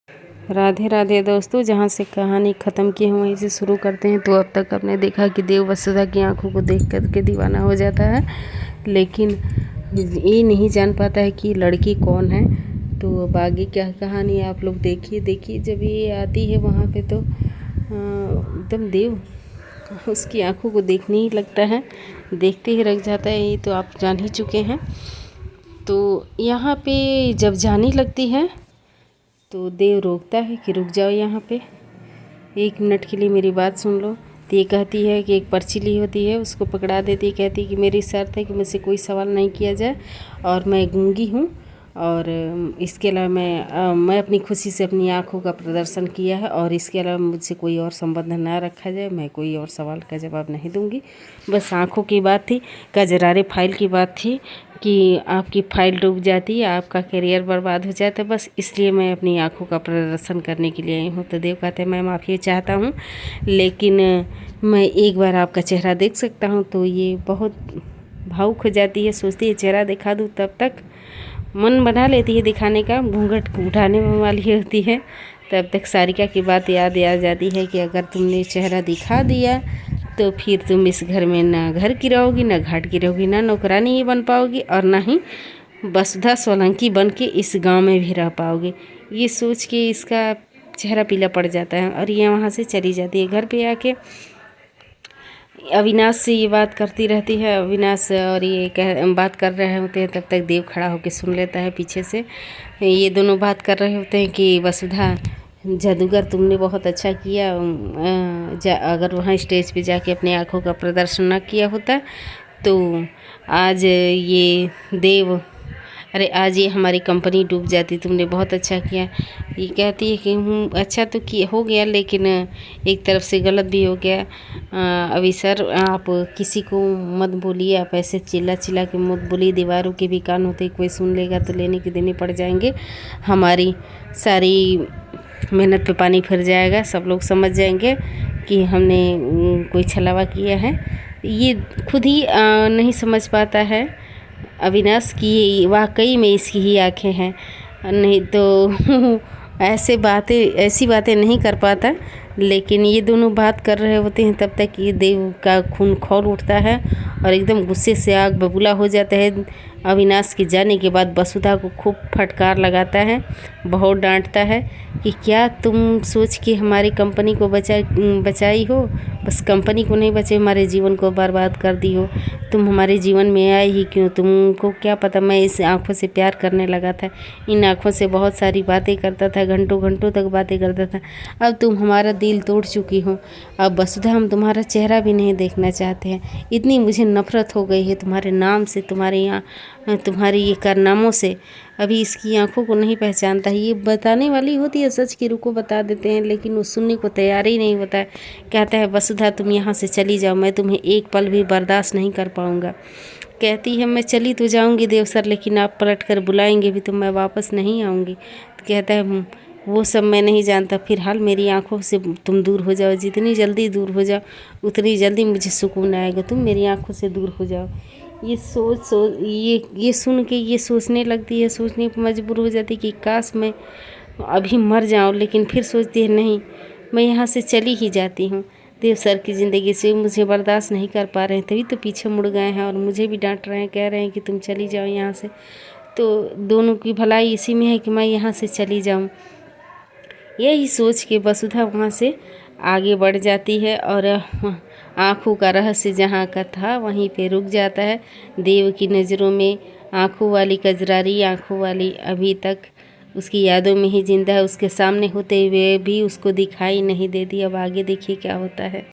राधे राधे दोस्तों, जहाँ से कहानी ख़त्म की हम वहीं से शुरू करते हैं। तो अब तक आपने देखा कि देव वसुधा की आंखों को देख कर के दीवाना हो जाता है, लेकिन ये नहीं जान पाता है कि लड़की कौन है। तो अब आगे क्या कहानी आप लोग देखिए। जब ये आती है वहाँ पे तो एकदम देव उसकी आंखों को देखने ही लगता है, देखते ही रह जाता है। ये तो आप जान ही चुके हैं। तो यहाँ पे जब जाने लगती है तो देव रोकता है कि रुक जाओ, यहाँ पे 1 मिनट के लिए मेरी बात सुन लो। तो ये कहती है कि एक पर्ची ली होती है, उसको पकड़ा देती है, कहती है कि मेरी शर्त है कि मुझसे कोई सवाल नहीं किया जाए और मैं गूंगी हूँ, और इसके अलावा मैं अपनी खुशी से अपनी आँखों का प्रदर्शन किया है, और इसके अलावा मुझसे कोई और संबंध ना रखा जाए। मैं कोई और सवाल का जवाब नहीं दूंगी। बस आँखों की बात थी, कजरारे फाइल की बात थी कि आपकी फाइल डूब जाती है, आपका करियर बर्बाद हो जाता है, बस इसलिए मैं अपनी आँखों का प्रदर्शन करने के लिए आई हूँ। तो देव कहते हैं मैं माफ़ी चाहता हूँ, लेकिन मैं एक बार आपका चेहरा देख सकता हूँ। तो ये बहुत भावुक हो जाती है, सोचती है चेहरा दिखा दूँ। तब तक मन बना लेती है दिखाने का, घूंघट उठाने वाली होती है। तब तक सारिका की बात याद आ जाती है कि अगर तुमने चेहरा दिखा दिया तो फिर तुम इस घर में ना घर की रहोगी, ना घाट की रहोगी, ना नौकरानी ही बन पाओगी, और ना ही वसुधा सोलंकी बन के इस गांव में भी रह पाओगे। ये सोच के इसका चेहरा पीला पड़ जाता है और ये वहाँ से चली जाती है। घर पे आके अविनाश से ये बात करती रहती है। अविनाश और ये बात कर रहे होते हैं, तब तक देव खड़ा होकर सुन लेता है पीछे से। ये दोनों बात कर रहे होते हैं कि वसुधा जादूगर तुमने बहुत अच्छा किया, अगर वहाँ स्टेज पे जाके अपने आँखों का प्रदर्शन ना किया होता तो आज ये देव आज ये हमारी कंपनी डूब जाती। तुमने बहुत अच्छा किया। ये कहती है कि अच्छा तो किया हो गया, लेकिन एक तरफ से गलत भी हो गया। अभी सर आप किसी को मत बोलिए, आप ऐसे चिल्ला चिल्ला के मत बोलिए, दीवारों के भी कान होते, कोई सुन लेगा तो लेने के देने पड़ जाएंगे, हमारी सारी मेहनत पे पानी फिर जाएगा, सब लोग समझ जाएंगे कि हमने कोई छलावा किया है। ये खुद ही नहीं समझ पाता है अविनाश की वाकई में इसकी ही आंखें हैं, नहीं तो ऐसी बातें नहीं कर पाता। लेकिन ये दोनों बात कर रहे होते हैं, तब तक ये देव का खून खौल उठता है और एकदम गुस्से से आग बबूला हो जाता है। अविनाश के जाने के बाद वसुधा को खूब फटकार लगाता है, बहुत डांटता है कि क्या तुम सोच के हमारी कंपनी को बचाई हो, बस कंपनी को नहीं बचे, हमारे जीवन को बर्बाद कर दी हो। तुम हमारे जीवन में आए ही क्यों? तुमको क्या पता मैं इस आँखों से प्यार करने लगा था, इन आँखों से बहुत सारी बातें करता था, घंटों घंटों तक बातें करता था। अब तुम हमारा दिल तोड़ चुकी हो। अब वसुधा हम तुम्हारा चेहरा भी नहीं देखना चाहते हैं। इतनी मुझे नफरत हो गई है तुम्हारे नाम से, तुम्हारे ये कारनामों से। अभी इसकी आंखों को नहीं पहचानता है। ये बताने वाली होती है सच की, रुको बता देते हैं, लेकिन वो सुनने को तैयार ही नहीं होता है। कहता है वसुधा तुम यहाँ से चली जाओ, मैं तुम्हें एक पल भी बर्दाश्त नहीं कर पाऊँगा। कहती है मैं चली तो जाऊँगी देव सर, लेकिन आप पलट कर बुलाएंगे भी तो मैं वापस नहीं आऊँगी। तो कहता है वो सब मैं नहीं जानता, फिलहाल मेरी आंखों से तुम दूर हो जाओ, जितनी जल्दी दूर हो जाओ उतनी जल्दी मुझे सुकून आएगा। तुम मेरी आंखों से दूर हो जाओ। ये सुन के ये सोचने लगती है, सोचने पर मजबूर हो जाती कि काश मैं अभी मर जाऊं, लेकिन फिर सोचती है नहीं, मैं यहाँ से चली ही जाती हूँ। देव सर की ज़िंदगी से मुझे बर्दाश्त नहीं कर पा रहे हैं, तभी तो पीछे मुड़ गए हैं और मुझे भी डांट रहे हैं, कह रहे हैं कि तुम चली जाओ यहाँ से। तो दोनों की भलाई इसी में है कि मैं यहाँ से चली जाऊँ। यही सोच के वसुधा वहाँ से आगे बढ़ जाती है और आँखों का रहस्य जहाँ का था वहीं पे रुक जाता है। देव की नज़रों में आँखों वाली कजरारी आँखों वाली अभी तक उसकी यादों में ही जिंदा है, उसके सामने होते हुए भी उसको दिखाई नहीं देती। अब आगे देखिए क्या होता है।